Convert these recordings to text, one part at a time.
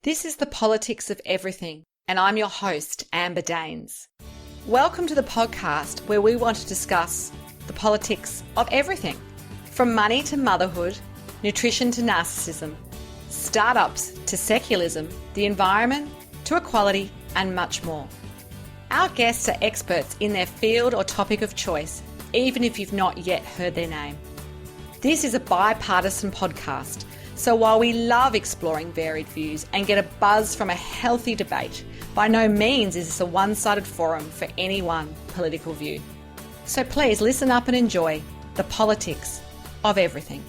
This is the politics of everything, and I'm your host, Amber Daines. Welcome to the podcast where we want to discuss the politics of everything, from money to motherhood, nutrition to narcissism, startups to secularism, the environment to equality, and much more. Our guests are experts in their field or topic of choice, even if you've not yet heard their name. This is a bipartisan podcast, so while we love exploring varied views and get a buzz from a healthy debate, by no means is this a one-sided forum for any one political view. So please listen up and enjoy the politics of everything.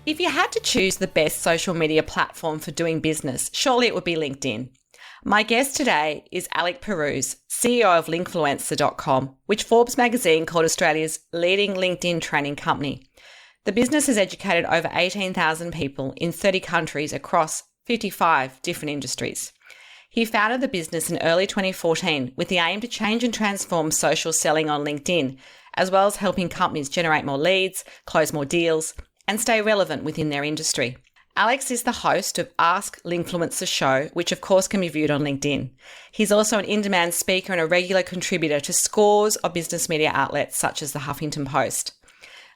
If you had to choose the best social media platform for doing business, surely it would be LinkedIn. My guest today is Pirouz, CEO of Linkfluencer.com, which Forbes magazine called Australia's leading LinkedIn training company. The business has educated over 18,000 people in 30 countries across 55 different industries. He founded the business in early 2014 with the aim to change and transform social selling on LinkedIn, as well as helping companies generate more leads, close more deals, and stay relevant within their industry. Alex is the host of Ask Linkfluencer Show, which of course can be viewed on LinkedIn. He's also an in-demand speaker and a regular contributor to scores of business media outlets such as the Huffington Post.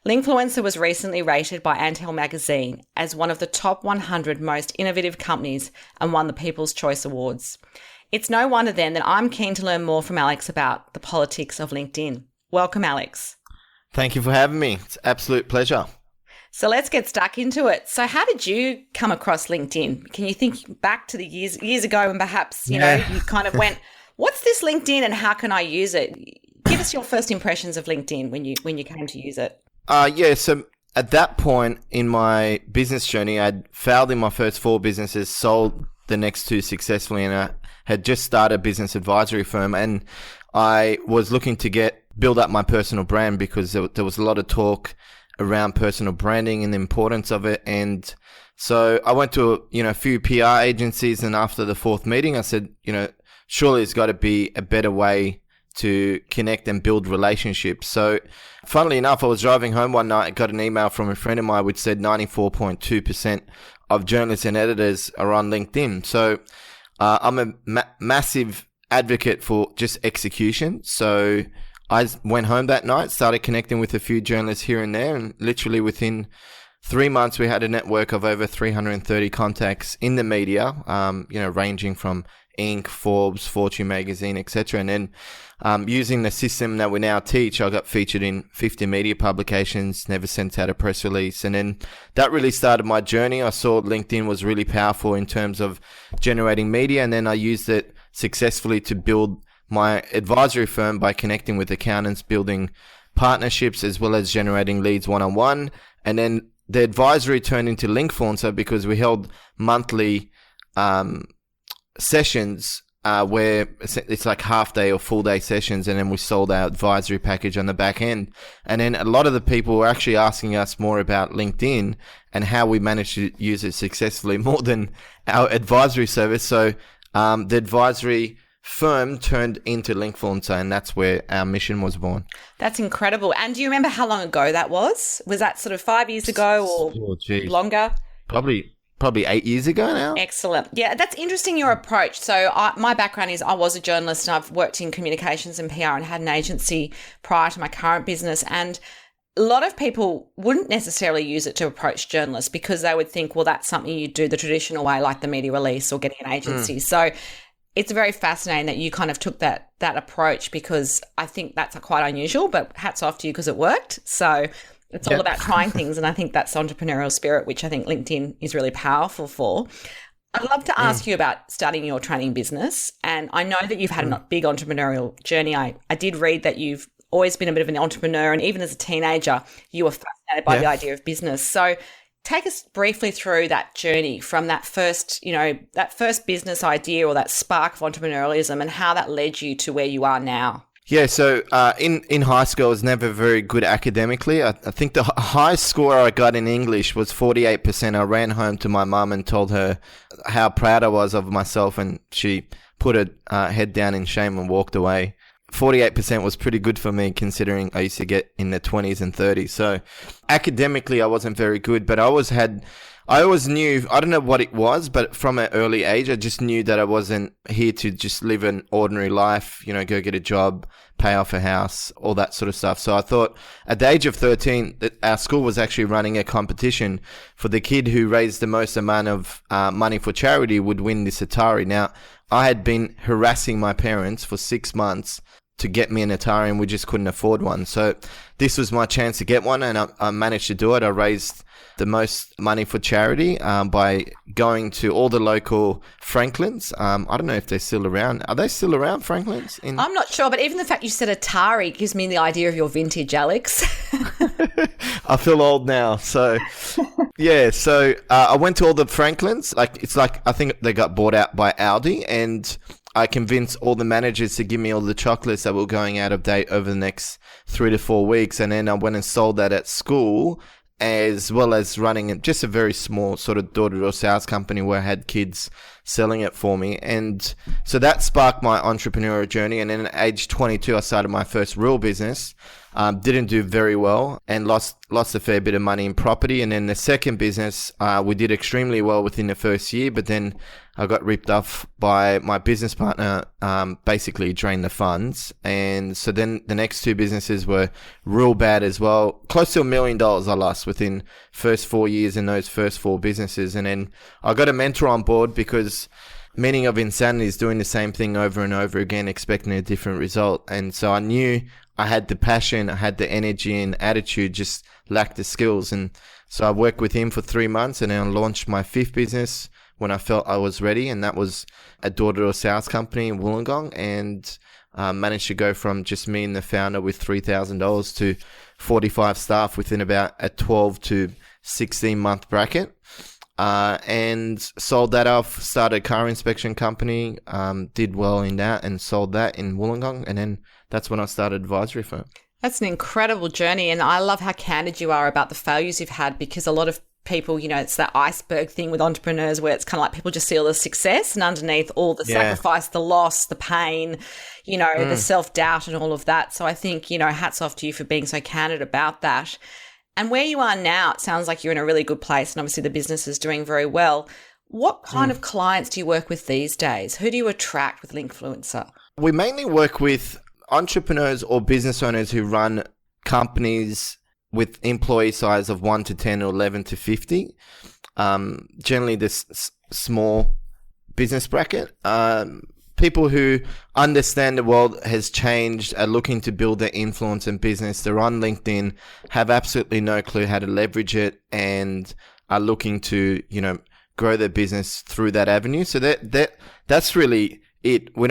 Linkfluencer was recently rated by Antel magazine as one of the top 100 most innovative companies and won the People's Choice Awards. It's no wonder then that I'm keen to learn more from Alex about the politics of LinkedIn. Welcome, Alex. Thank you for having me. It's an absolute pleasure. So let's get stuck into it. So how did you come across LinkedIn? Can you think back to the years ago when perhaps, you kind of went, what's this LinkedIn and how can I use it? Give us your first impressions of LinkedIn when you came to use it. So at that point in my business journey, I'd failed in my first 4 businesses, sold the next 2 successfully, and I had just started a business advisory firm, and I was looking to build up my personal brand because there was a lot of talk around personal branding and the importance of it. And so I went to a few PR agencies, and after the 4th meeting, I said, surely there's got to be a better way to connect and build relationships. So funnily enough, I was driving home one night, got an email from a friend of mine which said 94.2% of journalists and editors are on LinkedIn. So I'm a massive advocate for just execution. So I went home that night, started connecting with a few journalists here and there, and literally within 3 months, we had a network of over 330 contacts in the media, ranging from Inc., Forbes, Fortune magazine, etc. And then using the system that we now teach, I got featured in 50 media publications, never sent out a press release. And then that really started my journey. I saw LinkedIn was really powerful in terms of generating media. And then I used it successfully to build my advisory firm by connecting with accountants, building partnerships, as well as generating leads one-on-one. And then the advisory turned into Linkfluencer because we held monthly sessions where it's like half day or full day sessions, and then we sold our advisory package on the back end. And then a lot of the people were actually asking us more about LinkedIn and how we managed to use it successfully more than our advisory service. So the advisory firm turned into Linkfluencer, and that's where our mission was born. That's incredible. And do you remember how long ago that was? Was that sort of 5 years ago or longer? Probably 8 years ago now. Excellent. Yeah, that's interesting, your approach. So my background is I was a journalist, and I've worked in communications and PR and had an agency prior to my current business. And a lot of people wouldn't necessarily use it to approach journalists because they would think, well, that's something you do the traditional way, like the media release or getting an agency. So it's very fascinating that you kind of took that approach, because I think that's quite unusual, but hats off to you because it worked. So it's all about trying things, and I think that's entrepreneurial spirit, which I think LinkedIn is really powerful for. I'd love to ask you about starting your training business, and I know that you've had a big entrepreneurial journey. I did read that you've always been a bit of an entrepreneur, and even as a teenager, you were fascinated by the idea of business. So take us briefly through that journey from that first business idea or that spark of entrepreneurialism, and how that led you to where you are now. Yeah, so in high school, I was never very good academically. I think the highest score I got in English was 48%. I ran home to my mum and told her how proud I was of myself, and she put her head down in shame and walked away. 48% was pretty good for me, considering I used to get in the 20s and 30s. So academically, I wasn't very good, but I always had I always knew, I don't know what it was, but from an early age, I just knew that I wasn't here to just live an ordinary life, go get a job, pay off a house, all that sort of stuff. So I thought at the age of 13, that our school was actually running a competition for the kid who raised the most amount of money for charity would win this Atari. Now, I had been harassing my parents for 6 months to get me an Atari, and we just couldn't afford one. So this was my chance to get one, and I managed to do it. I raised the most money for charity by going to all the local Franklins. I don't know if they're still around. Are they still around, Franklins? I'm not sure, but even the fact you said Atari gives me the idea of your vintage, Alex. I feel old now. So, yeah. So I went to all the Franklins. I think they got bought out by Audi, and I convinced all the managers to give me all the chocolates that were going out of date over the next 3 to 4 weeks. And then I went and sold that at school, as well as running just a very small sort of door-to-door sales company where I had kids selling it for me. And so that sparked my entrepreneurial journey. And then at age 22, I started my first real business. Didn't do very well and lost a fair bit of money in property. And then the second business, we did extremely well within the first year, but then I got ripped off by my business partner, basically drained the funds. And so then the next two businesses were real bad as well. Close to $1 million I lost within first 4 years in those first four businesses. And then I got a mentor on board because meaning of insanity is doing the same thing over and over again, expecting a different result. And so I knew I had the passion, I had the energy and attitude, just lacked the skills. And so I worked with him for 3 months, and then I launched my fifth business when I felt I was ready. And that was a door-to-door sales company in Wollongong, and managed to go from just me and the founder with $3,000 to 45 staff within about a 12 to 16 month bracket. And sold that off, started a car inspection company, did well in that and sold that in Wollongong. And then that's when I started advisory firm. That's an incredible journey. And I love how candid you are about the failures you've had, because a lot of people, it's that iceberg thing with entrepreneurs where it's kind of like people just see all the success and underneath all the sacrifice, the loss, the pain, the self-doubt and all of that. So I think, hats off to you for being so candid about that. And where you are now, it sounds like you're in a really good place, and obviously the business is doing very well. What kind of clients do you work with these days? Who do you attract with Linkfluencer? We mainly work with entrepreneurs or business owners who run companies with employee size of 1 to 10 or 11 to 50. Generally this small business bracket. People who understand the world has changed, are looking to build their influence in business. They're on LinkedIn, have absolutely no clue how to leverage it, and are looking to, grow their business through that avenue. So that's really it. We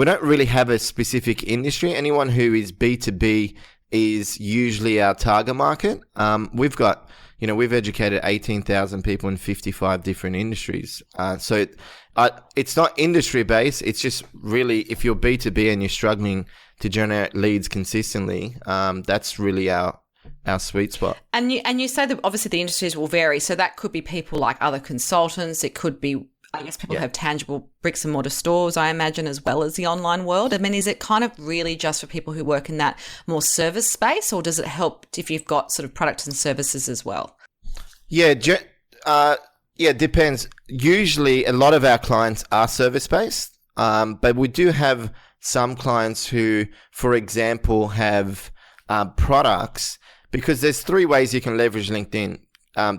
don't really have a specific industry. Anyone who is B2B is usually our target market. We've got, we've educated 18,000 people in 55 different industries. So it's not industry based. It's just really, if you're B2B and you're struggling to generate leads consistently, that's really our sweet spot. And you say that obviously the industries will vary. So that could be people like other consultants. It could be, I guess, people who have tangible bricks and mortar stores, I imagine, as well as the online world. I mean, is it kind of really just for people who work in that more service space, or does it help if you've got sort of products and services as well? Yeah, it depends. Usually a lot of our clients are service-based, but we do have some clients who, for example, have products, because there's 3 ways you can leverage LinkedIn.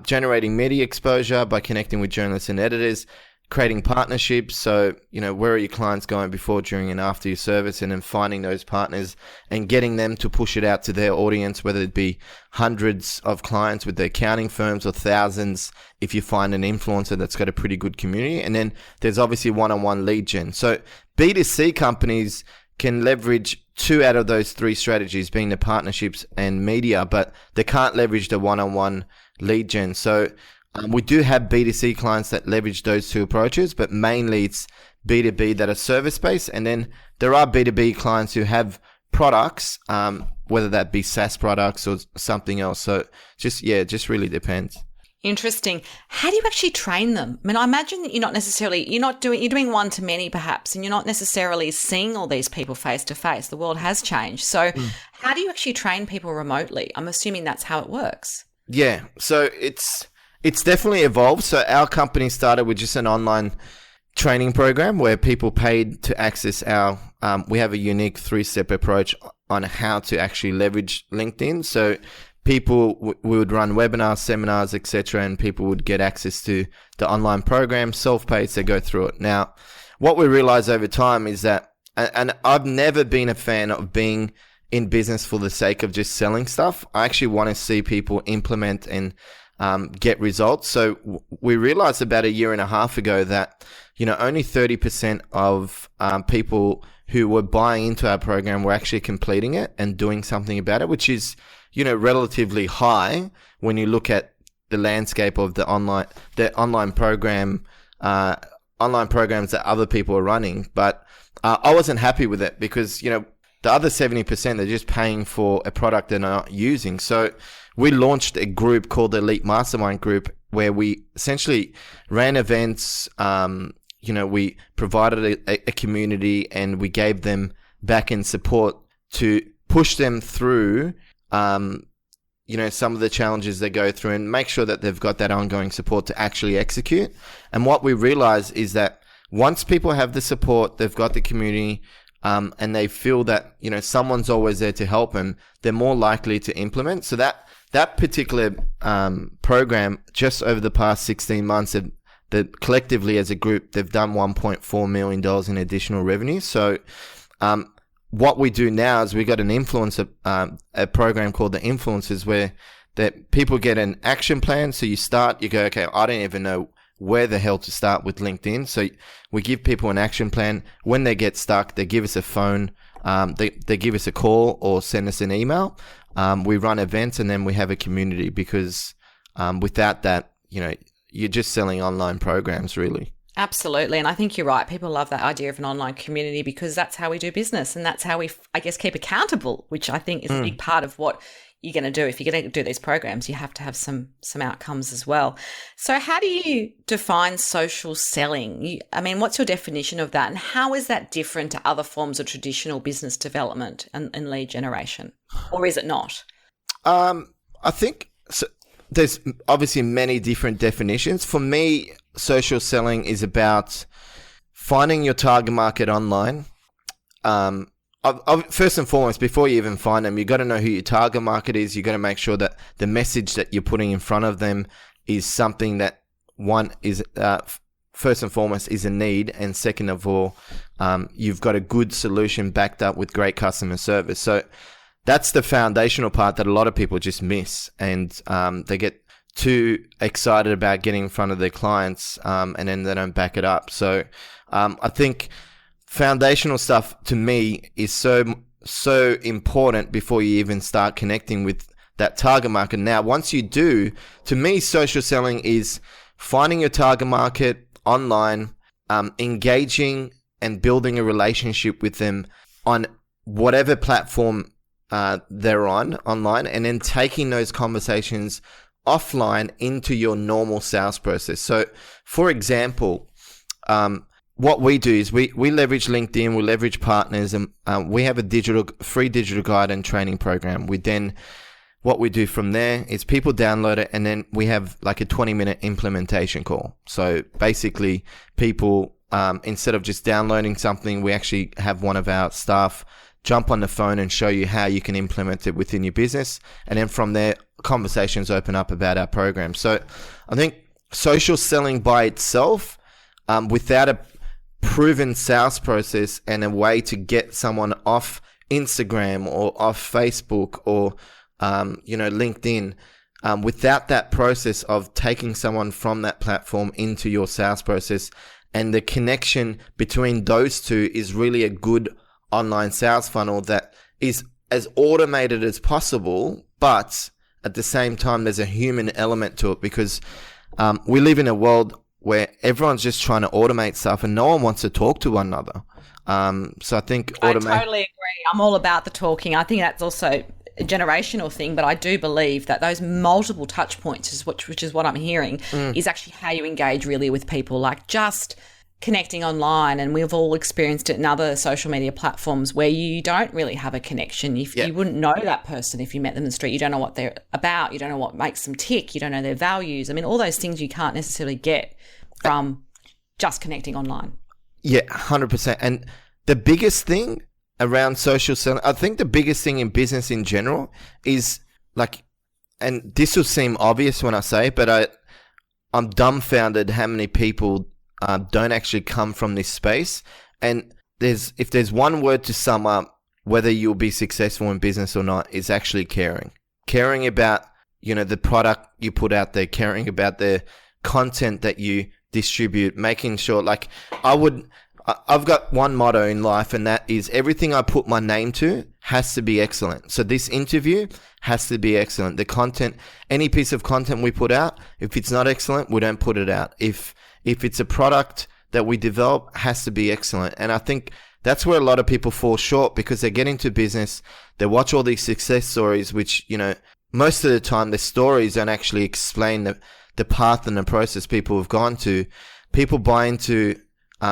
Generating media exposure by connecting with journalists and editors, creating partnerships. So, where are your clients going before, during, and after your service, and then finding those partners and getting them to push it out to their audience, whether it be hundreds of clients with their accounting firms or thousands if you find an influencer that's got a pretty good community. And then there's obviously one-on-one lead gen. So B2C companies can leverage 2 out of those 3 strategies, being the partnerships and media, but they can't leverage the one-on-one lead gen. So we do have B2C clients that leverage those 2 approaches, but mainly it's B2B that are service-based. And then there are B2B clients who have products, whether that be SaaS products or something else. So just really depends. Interesting. How do you actually train them? I mean, I imagine that you're doing one-to-many perhaps, and you're not necessarily seeing all these people face to face. The world has changed. So how do you actually train people remotely? I'm assuming that's how it works. Yeah. So it's It's definitely evolved. So our company started with just an online training program where people paid to access our, we have a unique 3-step approach on how to actually leverage LinkedIn. So people, we would run webinars, seminars, etc., and people would get access to the online program, self-paced, they go through it. Now, what we realize over time is that, and I've never been a fan of being in business for the sake of just selling stuff. I actually want to see people implement and get results. So we realized about 1.5 years ago that, only 30% of people who were buying into our program were actually completing it and doing something about it, which is, relatively high when you look at the landscape of the online programs that other people are running. But I wasn't happy with it because, the other 70%, they're just paying for a product they're not using. So we launched a group called the Elite Mastermind Group where we essentially ran events. We provided a community and we gave them back-end support to push them through some of the challenges they go through and make sure that they've got that ongoing support to actually execute. And what we realize is that once people have the support, they've got the community, and they feel that, someone's always there to help them, they're more likely to implement. So that particular program, just over the past 16 months, that collectively as a group, they've done $1.4 million in additional revenue. So what we do now is we got an influencer, a program called the Influencers, where that people get an action plan. So you go, okay, I don't even know where the hell to start with LinkedIn. So we give people an action plan. When they get stuck, they give us a phone, they give us a call or send us an email. We run events and then we have a community because without that, you're just selling online programs really. Absolutely. And I think you're right. People love that idea of an online community because that's how we do business and that's how we, keep accountable, which I think is a big part of what you're going to do. If you're going to do these programs, you have to have some outcomes as well. So how do you define social selling? What's your definition of that? And how is that different to other forms of traditional business development and lead generation? Or is it not? I think there's obviously many different definitions. For me, social selling is about finding your target market online. First and foremost, before you even find them, you got to know who your target market is. You got to make sure that the message that you're putting in front of them is something that first and foremost is a need, and second of all, you've got a good solution backed up with great customer service. So that's the foundational part that a lot of people just miss, and they get too excited about getting in front of their clients, and then they don't back it up. So I think foundational stuff to me is so important before you even start connecting with that target market. Now, once you do, to me, social selling is finding your target market online, engaging and building a relationship with them on whatever platform they're online, and then taking those conversations offline into your normal sales process. So, for example, what we do is we leverage LinkedIn, we leverage partners, and we have a free digital guide and training program. What we do from there is people download it, and then we have like a 20-minute implementation call. So basically, people, instead of just downloading something, we actually have one of our staff jump on the phone and show you how you can implement it within your business. And then from there, conversations open up about our program. So I think social selling by itself, without a proven sales process and a way to get someone off Instagram or off Facebook or, LinkedIn, without that process of taking someone from that platform into your sales process, and the connection between those two is really a good online sales funnel that is as automated as possible, but at the same time, there's a human element to it because we live in a world where everyone's just trying to automate stuff and no one wants to talk to one another. So I think I totally agree. I'm all about the talking. I think that's also a generational thing, but I do believe that those multiple touch points, which is what I'm hearing, is actually how you engage really with people. Like just connecting online, and we've all experienced it in other social media platforms where you don't really have a connection. You wouldn't know that person if you met them in the street. You don't know what they're about. You don't know what makes them tick. You don't know their values. I mean, all those things you can't necessarily get from just connecting online. Yeah, 100%. And the biggest thing around social selling, I think the biggest thing in business in general is like, and this will seem obvious when I say it, but I'm dumbfounded how many people don't actually come from this space. And if there's one word to sum up whether you'll be successful in business or not, is actually caring about, the product you put out there, caring about the content that you distribute, making sure, like, I've got one motto in life, and that is everything I put my name to has to be excellent. So this interview has to be excellent. The content, any piece of content we put out, if it's not excellent, we don't put it out. If it's a product that we develop, has to be excellent. And I think that's where a lot of people fall short, because they get into business, they watch all these success stories, which, most of the time the stories don't actually explain the path and the process people have gone to. People buy into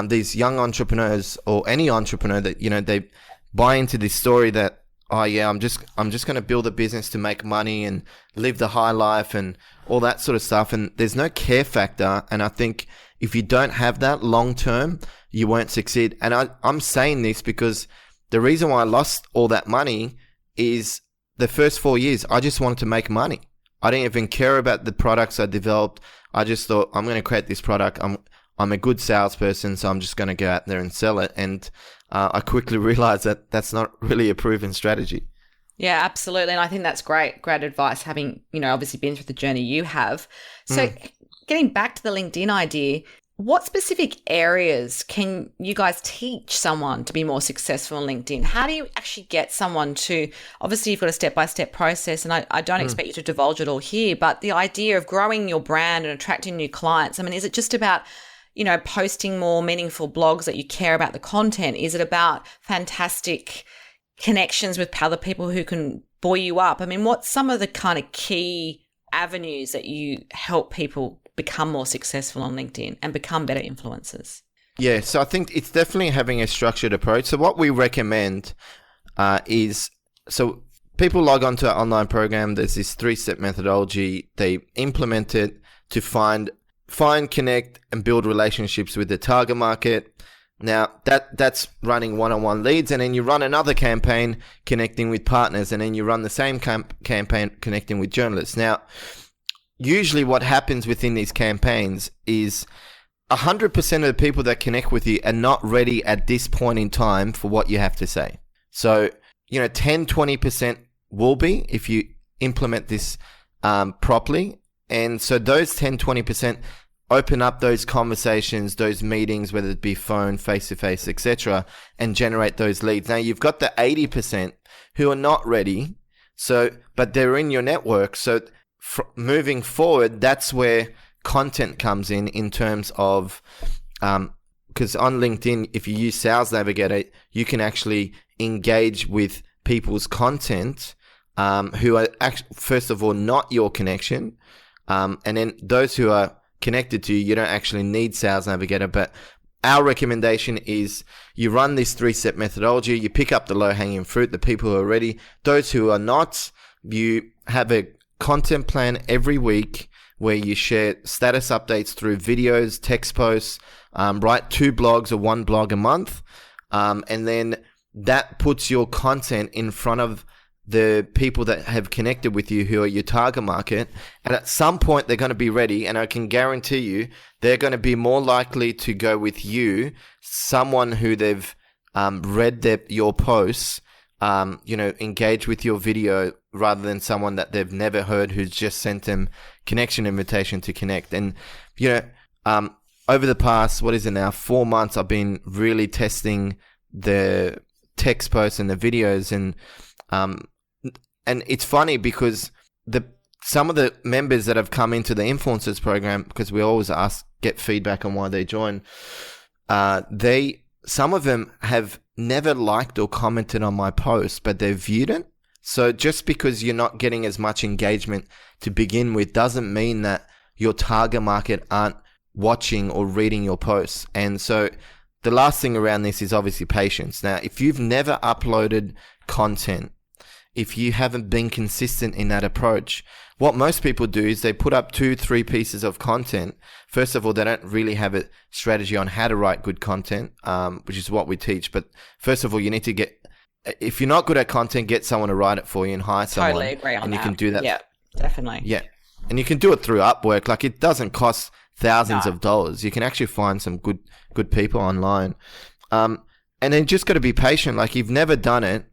these young entrepreneurs, or any entrepreneur, that, they buy into this story that, oh yeah, I'm just going to build a business to make money and live the high life and all that sort of stuff. And there's no care factor. And I think if you don't have that long term, you won't succeed. And I'm saying this because the reason why I lost all that money is the first 4 years, I just wanted to make money. I didn't even care about the products I developed. I just thought, I'm going to create this product. I'm a good salesperson, so I'm just going to go out there and sell it. And I quickly realized that that's not really a proven strategy. Yeah, absolutely. And I think that's great advice, having, obviously been through the journey you have. So getting back to the LinkedIn idea, what specific areas can you guys teach someone to be more successful on LinkedIn? How do you actually get someone to, obviously you've got a step-by-step process, and I don't expect you to divulge it all here, but the idea of growing your brand and attracting new clients, I mean, is it just about posting more meaningful blogs that you care about the content? Is it about fantastic connections with other people who can buoy you up? I mean, what's some of the kind of key avenues that you help people become more successful on LinkedIn and become better influencers? Yeah, so I think it's definitely having a structured approach. So what we recommend is, so people log on to our online program. There's this 3-step methodology. They implement it to find, connect, and build relationships with the target market. Now, that's running one-on-one leads, and then you run another campaign connecting with partners, and then you run the same campaign connecting with journalists. Now, usually what happens within these campaigns is 100% of the people that connect with you are not ready at this point in time for what you have to say. So, 10-20% will be if you implement this properly. And so those 10-20% open up those conversations, those meetings, whether it be phone, face-to-face, etc., and generate those leads. Now, you've got the 80% who are not ready, but they're in your network. So moving forward, that's where content comes in terms of, because on LinkedIn, if you use Sales Navigator, you can actually engage with people's content who are first of all not your connection, and then those who are connected to you, you don't actually need Sales Navigator. But our recommendation is you run this 3-step methodology, you pick up the low-hanging fruit, the people who are ready. Those who are not, you have a content plan every week where you share status updates through videos, text posts, write 2 blogs or 1 blog a month, and then that puts your content in front of the people that have connected with you, who are your target market. And at some point they're going to be ready, and I can guarantee you they're going to be more likely to go with you, someone who they've read your posts, engage with your video, rather than someone that they've never heard who's just sent them connection invitation to connect. And over the past, 4 months, I've been really testing the text posts and the videos, and it's funny because some of the members that have come into the influencers program, because we always get feedback on why they join, some of them have never liked or commented on my post, but they've viewed it. So just because you're not getting as much engagement to begin with doesn't mean that your target market aren't watching or reading your posts. And so the last thing around this is obviously patience. Now, if you've never uploaded content, if you haven't been consistent in that approach, what most people do is they put up 2-3 pieces of content. First of all, they don't really have a strategy on how to write good content, which is what we teach. But first of all, you need to if you're not good at content, get someone to write it for you and hire someone. Totally agree on and that. You can do that. Yeah, definitely. Yeah. And you can do it through Upwork. Like, it doesn't cost thousands of dollars. You can actually find some good people online. And then just got to be patient. Like, you've never done it.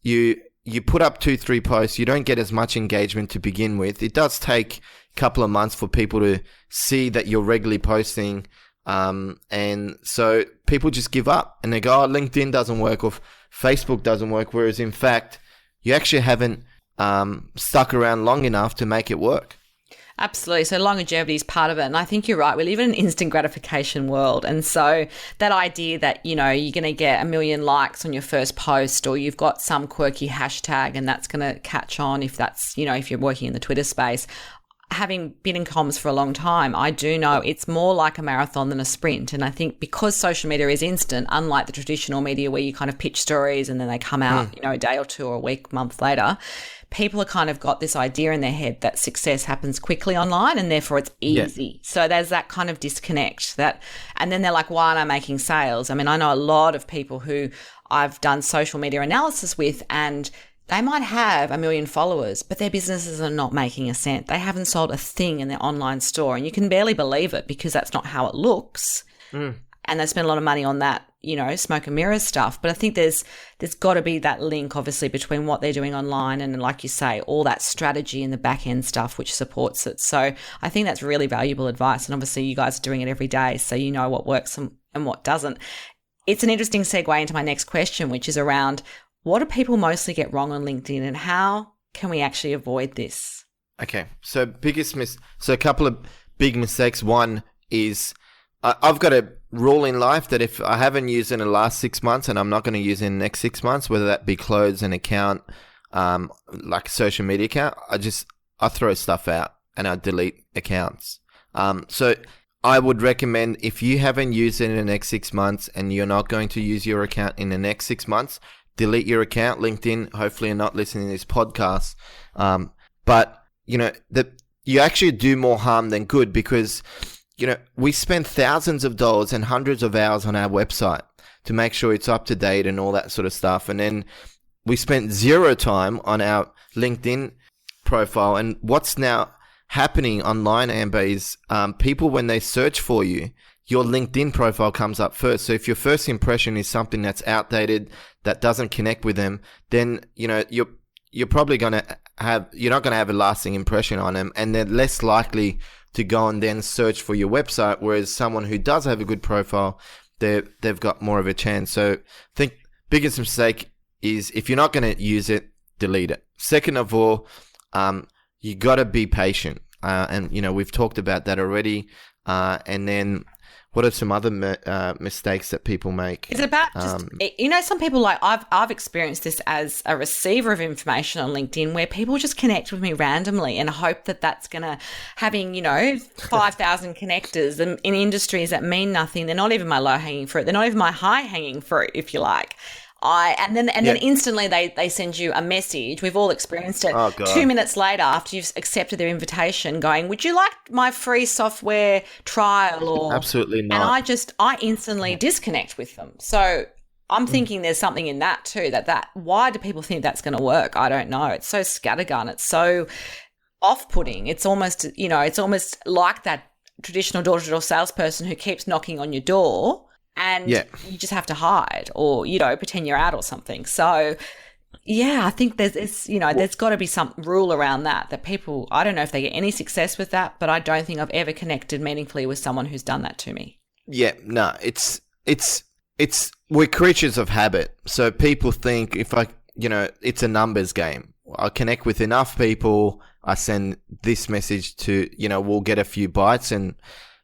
You put up 2-3 posts, you don't get as much engagement to begin with. It does take a couple of months for people to see that you're regularly posting. And so people just give up and they go, oh, LinkedIn doesn't work or Facebook doesn't work. Whereas in fact, you actually haven't stuck around long enough to make it work. Absolutely. So longevity is part of it. And I think you're right. We live in an instant gratification world. And so that idea that, you're going to get 1 million likes on your first post, or you've got some quirky hashtag and that's going to catch on if that's, if you're working in the Twitter space. Having been in comms for a long time, I do know it's more like a marathon than a sprint. And I think because social media is instant, unlike the traditional media where you kind of pitch stories and then they come out, a day or two or a week, month later, people have kind of got this idea in their head that success happens quickly online and therefore it's easy. Yeah. So there's that kind of disconnect and then they're like, why aren't I making sales? I mean, I know a lot of people who I've done social media analysis with, and they might have 1 million followers, but their businesses are not making a cent. They haven't sold a thing in their online store, and you can barely believe it because that's not how it looks. And they spend a lot of money on that, smoke and mirrors stuff. But I think there's got to be that link, obviously, between what they're doing online and, like you say, all that strategy and the back end stuff which supports it. So I think that's really valuable advice. And obviously you guys are doing it every day, so you know what works and what doesn't. It's an interesting segue into my next question, which is around what do people mostly get wrong on LinkedIn and how can we actually avoid this? Okay, so so a couple of big mistakes. One is I've got a rule in life that if I haven't used it in the last 6 months and I'm not going to use it in the next 6 months, whether that be close an account, like a social media account, I throw stuff out and I delete accounts. So I would recommend, if you haven't used it in the next 6 months and you're not going to use your account in the next 6 months, delete your account. LinkedIn, hopefully you're not listening to this podcast. But, you actually do more harm than good because, we spend thousands of dollars and hundreds of hours on our website to make sure it's up to date and all that sort of stuff. And then we spent zero time on our LinkedIn profile. And what's now happening online, Amber, is people, when they search for you, your LinkedIn profile comes up first. So if your first impression is something that's outdated, that doesn't connect with them, then, you're probably you're not going to have a lasting impression on them, and they're less likely to go and then search for your website. Whereas someone who does have a good profile, they've got more of a chance. So I think biggest mistake is if you're not going to use it, delete it. Second of all, you got to be patient. And, we've talked about that already. And then what are some other mistakes that people make? Is it about just, some people, like I've experienced this as a receiver of information on LinkedIn where people just connect with me randomly and hope that that's going to, having, 5,000 connectors in industries that mean nothing. They're not even my low hanging fruit. They're not even my high hanging fruit, if you like. Then instantly they send you a message. We've all experienced it. Oh, God. 2 minutes later, after you've accepted their invitation, going, would you like my free software trial? Or absolutely not. And I instantly disconnect with them. So I'm thinking there's something in that too, that why do people think that's going to work? I don't know. It's so scattergun. It's so off-putting. It's almost like that traditional door-to-door salesperson who keeps knocking on your door. And you just have to hide or, pretend you're out or something. So, I think there's got to be some rule around that people, I don't know if they get any success with that, but I don't think I've ever connected meaningfully with someone who's done that to me. Yeah, no, we're creatures of habit. So people think it's a numbers game. I connect with enough people, I send this message to, we'll get a few bites, and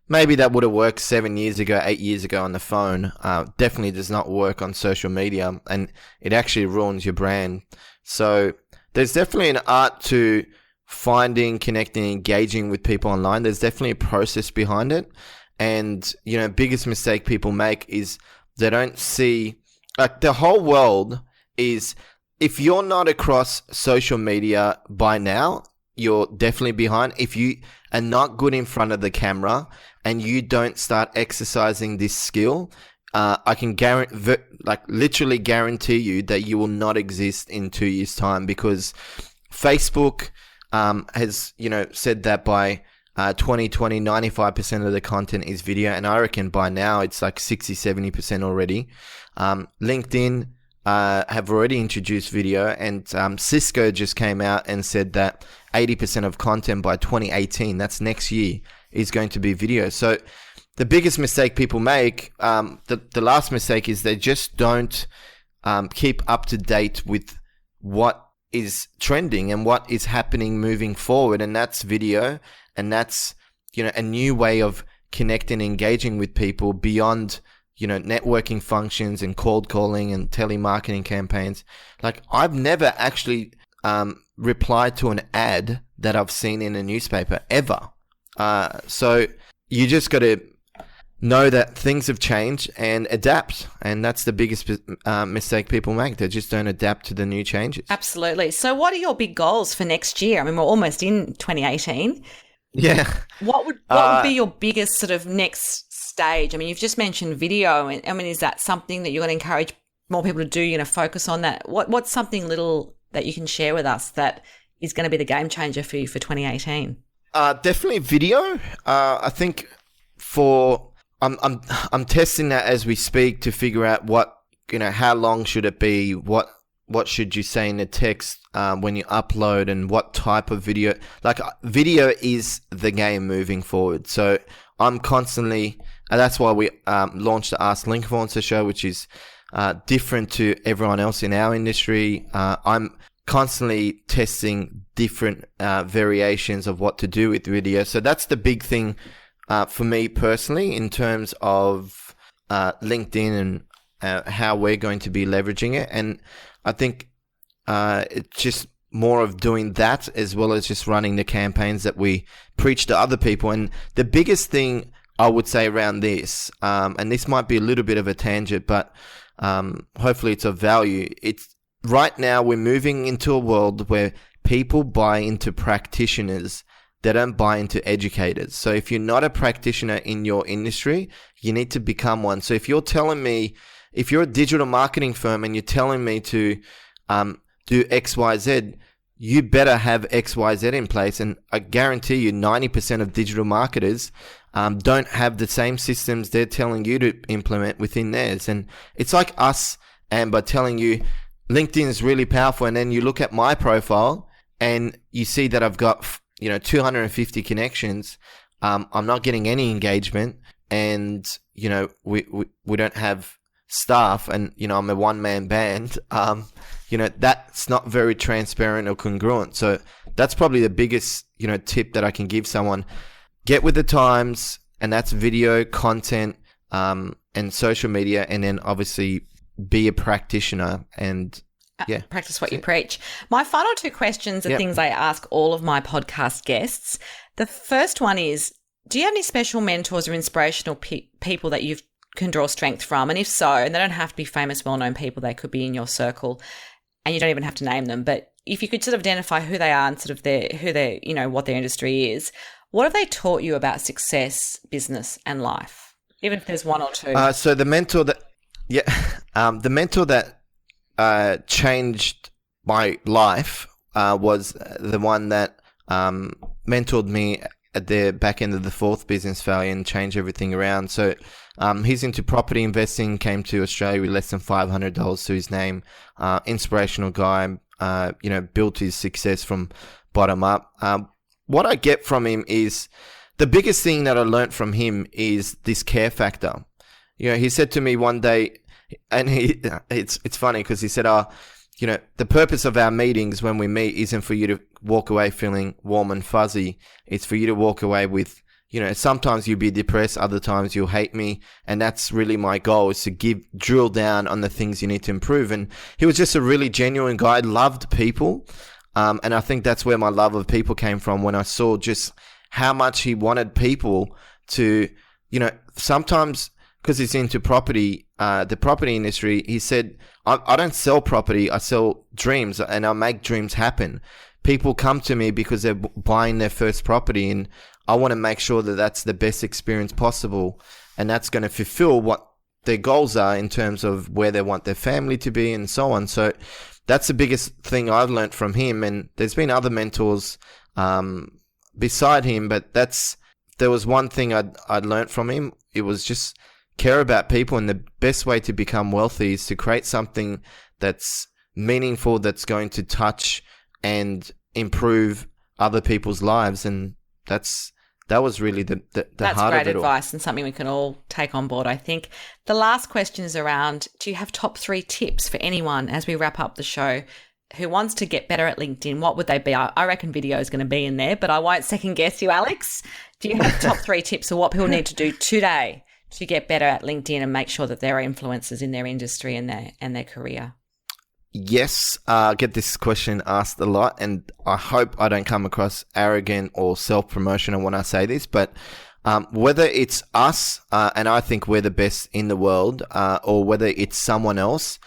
maybe that would have worked 7 years ago, 8 years ago on the phone. Definitely does not work on social media, and it actually ruins your brand. So there's definitely an art to finding, connecting, engaging with people online. There's definitely a process behind it. And, biggest mistake people make is they don't see, like, the whole world is, if you're not across social media by now, you're definitely behind. If you are not good in front of the camera and you don't start exercising this skill, I can literally guarantee you that you will not exist in 2 years' time, because Facebook has, said that by 2020, 95% of the content is video. And I reckon by now it's like 60, 70% already. LinkedIn have already introduced video, and Cisco just came out and said that 80% of content by 2018, that's next year, is going to be video. So the biggest mistake people make, the last mistake, is they just don't keep up to date with what is trending and what is happening moving forward. And that's video, and that's, a new way of connecting and engaging with people beyond, networking functions and cold calling and telemarketing campaigns. Like, I've never actually replied to an ad that I've seen in a newspaper ever. So you just got to know that things have changed and adapt. And that's the biggest mistake people make. They just don't adapt to the new changes. Absolutely. So what are your big goals for next year? I mean, we're almost in 2018. Yeah. What would be your biggest sort of next stage? I mean, you've just mentioned video. I mean, is that something that you're going to encourage more people to do? You're going to focus on that? What's something little that you can share with us that is going to be the game changer for you for 2018? Definitely video. I think I'm testing that as we speak to figure out what, how long should it be? What should you say in the text when you upload, and what type of video? Like, video is the game moving forward. So I'm constantly, and that's why we launched the Ask Linkinfluencer show, which is different to everyone else in our industry. I'm constantly testing different variations of what to do with video. So that's the big thing for me personally in terms of LinkedIn and how we're going to be leveraging it. And I think it's just more of doing that, as well as just running the campaigns that we preach to other people. And the biggest thing I would say around this, and this might be a little bit of a tangent, but hopefully it's of value. It's right now we're moving into a world where people buy into practitioners. They don't buy into educators. So if you're not a practitioner in your industry, you need to become one. So if you're telling me, if you're a digital marketing firm and you're telling me to do X, Y, Z, you better have X, Y, Z in place. And I guarantee you 90% of digital marketers don't have the same systems they're telling you to implement within theirs. And it's like us, and by telling you LinkedIn is really powerful, and then you look at my profile and you see that I've got 250 connections. I'm not getting any engagement, and we don't have staff, and I'm a one-man band. That's not very transparent or congruent. So that's probably the biggest tip that I can give someone. Get with the times, and that's video content and social media, and then obviously be a practitioner and practice what you preach. My final two questions are things I ask all of my podcast guests. The first one is, do you have any special mentors or inspirational people that you can draw strength from? And if so, and they don't have to be famous, well-known people, they could be in your circle, and you don't even have to name them, but if you could sort of identify who they are and sort of what their industry is, what have they taught you about success, business, and life? Even if there's one or two. So the mentor that changed my life was the one that mentored me at the back end of the fourth business failure and changed everything around. So he's into property investing, came to Australia with less than $500 to his name. Inspirational guy, built his success from bottom up. What I get from him is, the biggest thing that I learned from him is this care factor. He said to me one day, and it's funny because he said, the purpose of our meetings when we meet isn't for you to walk away feeling warm and fuzzy. It's for you to walk away with, sometimes you'll be depressed, other times you'll hate me. And that's really my goal, is to drill down on the things you need to improve. And he was just a really genuine guy, loved people. And I think that's where my love of people came from, when I saw just how much he wanted people to sometimes because he's into property, the property industry, he said, I don't sell property, I sell dreams, and I make dreams happen. People come to me because they're buying their first property, and I want to make sure that that's the best experience possible, and that's going to fulfill what their goals are in terms of where they want their family to be and so on. So that's the biggest thing I've learned from him. And there's been other mentors beside him, but there was one thing I'd learned from him. It was just care about people, and the best way to become wealthy is to create something that's meaningful, that's going to touch and improve other people's lives. And that was really the heart of it all. That's great advice and something we can all take on board, I think. The last question is around, do you have top 3 tips for anyone as we wrap up the show who wants to get better at LinkedIn? What would they be? I reckon video is going to be in there, but I won't second guess you, Alex. Do you have top 3 tips of what people need to do today to get better at LinkedIn and make sure that they're influencers in their industry and their career? Yes, I get this question asked a lot, and I hope I don't come across arrogant or self-promotional when I say this, but whether it's us, and I think we're the best in the world, or whether it's someone else,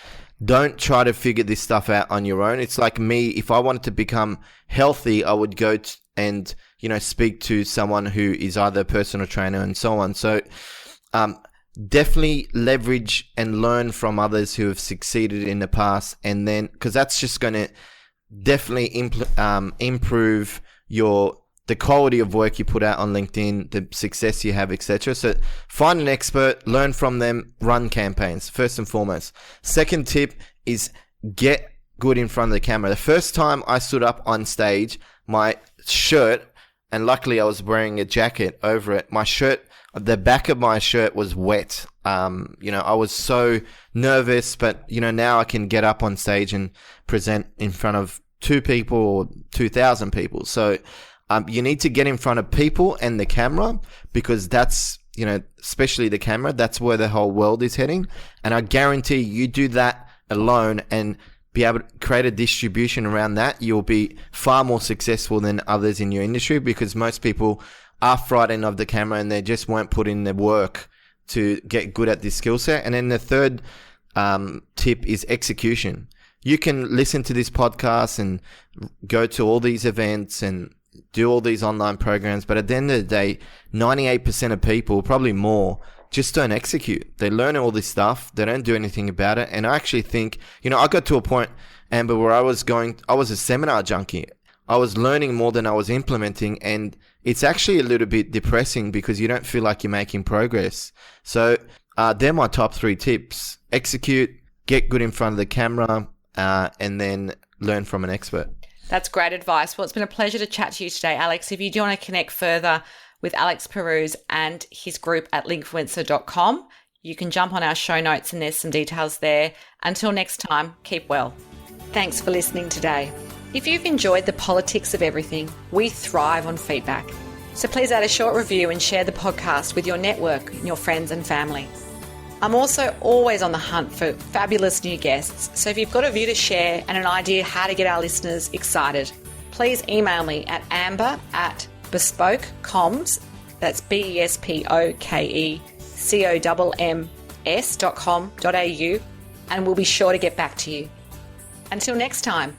don't try to figure this stuff out on your own. It's like me, if I wanted to become healthy, I would go and speak to someone who is either a personal trainer and so on. So definitely leverage and learn from others who have succeeded in the past, and then because that's just going to definitely improve the quality of work you put out on LinkedIn, the success you have, etc. So find an expert, learn from them, run campaigns first and foremost. Second tip is get good in front of the camera. The first time I stood up on stage, my shirt, and luckily I was wearing a jacket over it, the back of my shirt was wet. I was so nervous, but now I can get up on stage and present in front of 2 people or 2,000 people. So you need to get in front of people and the camera, because that's, especially the camera, that's where the whole world is heading. And I guarantee you do that alone and be able to create a distribution around that, you'll be far more successful than others in your industry, because most people are frightened of the camera and they just won't put in the work to get good at this skill set. And then the third tip is execution. You can listen to this podcast and go to all these events and do all these online programs, but at the end of the day, 98% of people, probably more, just don't execute. They learn all this stuff, they don't do anything about it. And I actually think, I got to a point, Amber, where I was a seminar junkie. I was learning more than I was implementing, and it's actually a little bit depressing because you don't feel like you're making progress. So they're my top 3 tips. Execute, get good in front of the camera, and then learn from an expert. That's great advice. Well, it's been a pleasure to chat to you today, Alex. If you do want to connect further with Alex Pirouz and his group at linkfluencer.com, you can jump on our show notes and there's some details there. Until next time, keep well. Thanks for listening today. If you've enjoyed the politics of everything, we thrive on feedback. So please add a short review and share the podcast with your network, your friends and family. I'm also always on the hunt for fabulous new guests, so if you've got a view to share and an idea how to get our listeners excited, please email me at amber@bespokecomms, that's BESPOKECOMMS.com.au, and we'll be sure to get back to you. Until next time.